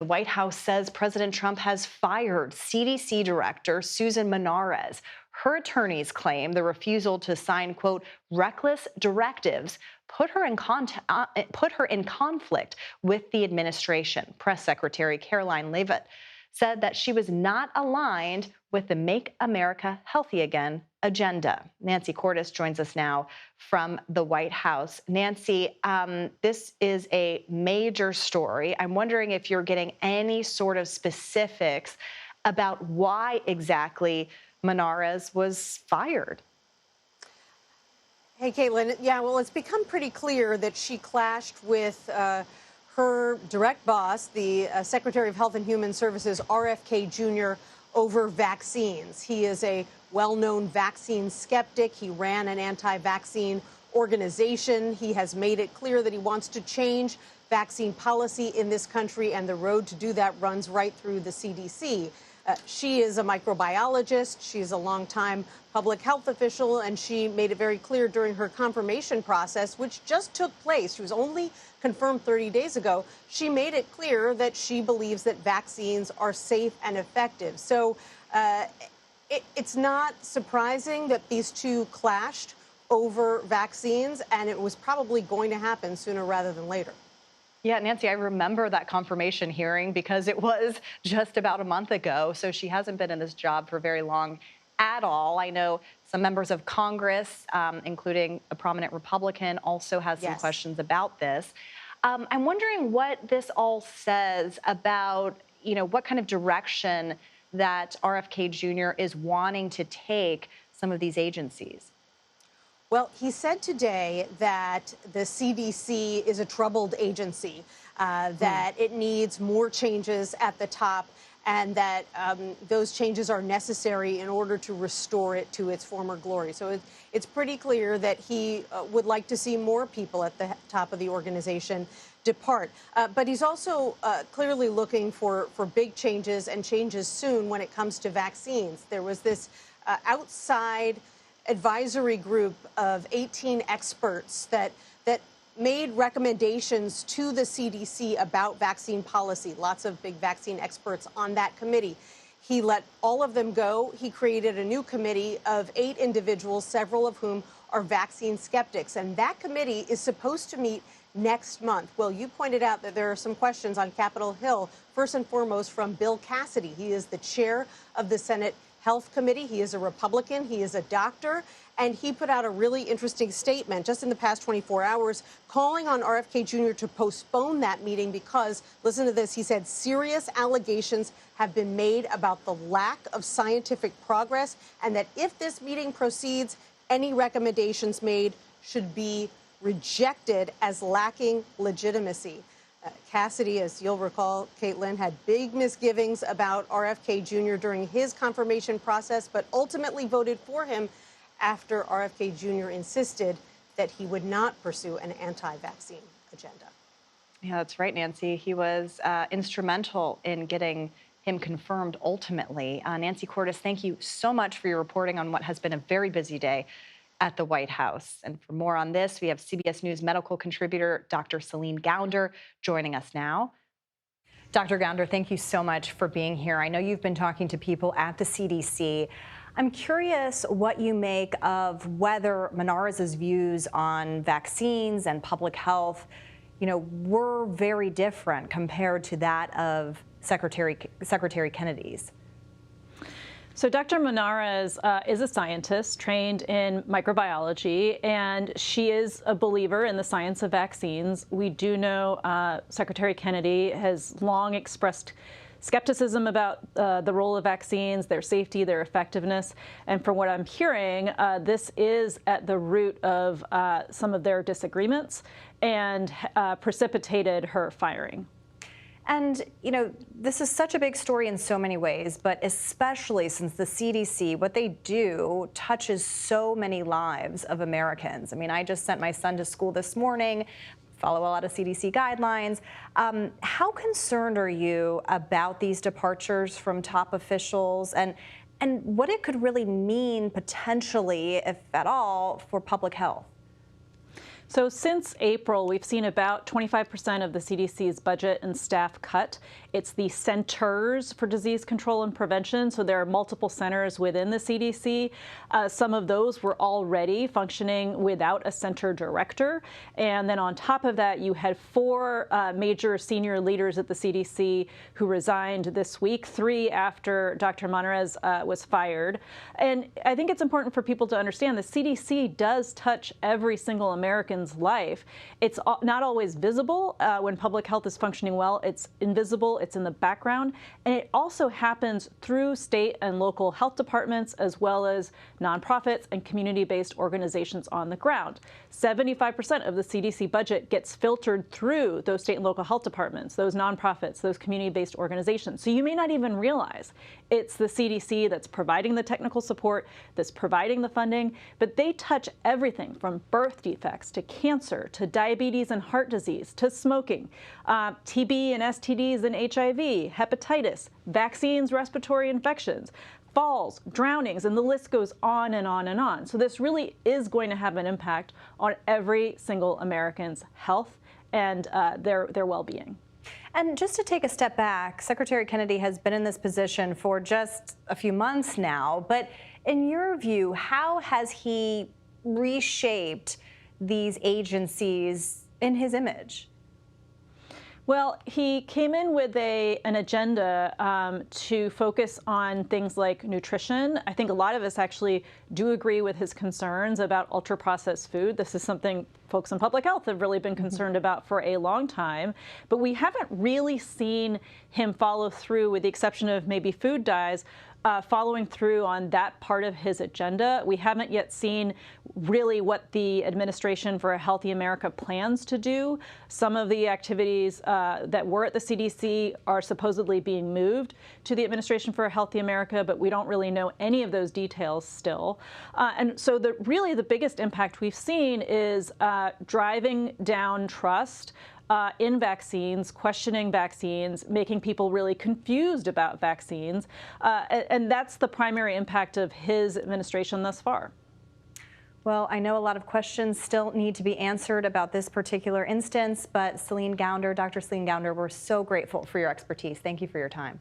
The White House says President Trump has fired CDC Director Susan Monarez. Her attorneys claim the refusal to sign, quote, reckless directives put her in conflict with the administration. Press Secretary Caroline Leavitt said that she was not aligned with the Make America Healthy Again agenda. Nancy Cordes joins us now from the White House. Nancy, this is a major story. I'm wondering if you're getting any sort of specifics about why exactly Monarez was fired. Hey, Caitlin. Yeah, well, it's become pretty clear that she clashed with her direct boss, the Secretary of Health and Human Services, RFK Jr., over vaccines. He is a well-known vaccine skeptic. He ran an anti-vaccine organization. He has made it clear that he wants to change vaccine policy in this country, and the road to do that runs right through the CDC. She is a microbiologist. She's a longtime public health official, and she made it very clear during her confirmation process, which just took place. She was only confirmed 30 days ago. She made it clear that she believes that vaccines are safe and effective. So it's not surprising that these two clashed over vaccines, and it was probably going to happen sooner rather than later. Yeah, Nancy, I remember that confirmation hearing because it was just about a month ago. So she hasn't been in this job for very long at all. I know some members of Congress, including a prominent Republican, also has some questions about this. I'm wondering what this all says about, what kind of direction that RFK Jr. is wanting to take some of these agencies. Well, he said today that the CDC is a troubled agency, that it needs more changes at the top, and that those changes are necessary in order to restore it to its former glory. So it's pretty clear that he would like to see more people at the top of the organization depart. But he's also clearly looking for big changes, and changes soon when it comes to vaccines. There was this outside advisory group of 18 experts that made recommendations to the CDC about vaccine policy. Lots of big vaccine experts on that committee. He let all of them go. He created a new committee of 8 individuals, several of whom are vaccine skeptics. And that committee is supposed to meet next month. Well, you pointed out that there are some questions on Capitol Hill, first and foremost from Bill Cassidy. He is the chair of the Senate Health Committee. He is a Republican. He is a doctor. And he put out a really interesting statement just in the past 24 hours calling on RFK Jr. to postpone that meeting because, listen to this, he said, serious allegations have been made about the lack of scientific progress, and that if this meeting proceeds, any recommendations made should be rejected as lacking legitimacy. Cassidy, as you'll recall, Caitlin, had big misgivings about RFK Jr. during his confirmation process, but ultimately voted for him after RFK Jr. insisted that he would not pursue an anti-vaccine agenda. Yeah, that's right, Nancy. He was instrumental in getting him confirmed ultimately. Nancy Cordes, thank you so much for your reporting on what has been a very busy day at the White House. And for more on this, we have CBS News medical contributor Dr. Céline Gounder joining us now. Dr. Gounder, thank you so much for being here. I know you've been talking to people at the CDC. I'm curious what you make of whether Monarez's views on vaccines and public health, were very different compared to that of Secretary Kennedy's. So Dr. Monarez is a scientist trained in microbiology, and she is a believer in the science of vaccines. We do know Secretary Kennedy has long expressed skepticism about the role of vaccines, their safety, their effectiveness. And from what I'm hearing, this is at the root of some of their disagreements and precipitated her firing. And, this is such a big story in so many ways, but especially since the CDC, what they do touches so many lives of Americans. I mean, I just sent my son to school this morning, follow a lot of CDC guidelines. How concerned are you about these departures from top officials and what it could really mean potentially, if at all, for public health? So since April, we've seen about 25% of the CDC's budget and staff cut. It's the Centers for Disease Control and Prevention. So there are multiple centers within the CDC. Some of those were already functioning without a center director. And then on top of that, you had 4 major senior leaders at the CDC who resigned this week, 3 after Dr. Monarez was fired. And I think it's important for people to understand the CDC does touch every single American's life. It's not always visible when public health is functioning well. It's invisible, it's in the background, and it also happens through state and local health departments as well as nonprofits and community-based organizations on the ground. 75% of the CDC budget gets filtered through those state and local health departments, those nonprofits, those community-based organizations. So you may not even realize it's the CDC that's providing the technical support, that's providing the funding, but they touch everything from birth defects to cancer to diabetes and heart disease to smoking, TB and STDs and HIV, hepatitis, vaccines, respiratory infections, falls, drownings, and the list goes on and on and on. So this really is going to have an impact on every single American's health and their well-being. And just to take a step back, Secretary Kennedy has been in this position for just a few months now. But in your view, how has he reshaped these agencies in his image? Well, he came in with an agenda to focus on things like nutrition. I think a lot of us actually do agree with his concerns about ultra-processed food. This is something folks in public health have really been concerned about for a long time. But we haven't really seen him follow through, with the exception of maybe food dyes, following through on that part of his agenda. We haven't yet seen really what the Administration for a Healthy America plans to do. Some of the activities that were at the CDC are supposedly being moved to the Administration for a Healthy America, but we don't really know any of those details still. And so really the biggest impact we've seen is driving down trust in vaccines, questioning vaccines, making people really confused about vaccines. And that's the primary impact of his administration thus far. Well, I know a lot of questions still need to be answered about this particular instance, but Céline Gounder, Dr. Céline Gounder, we're so grateful for your expertise. Thank you for your time.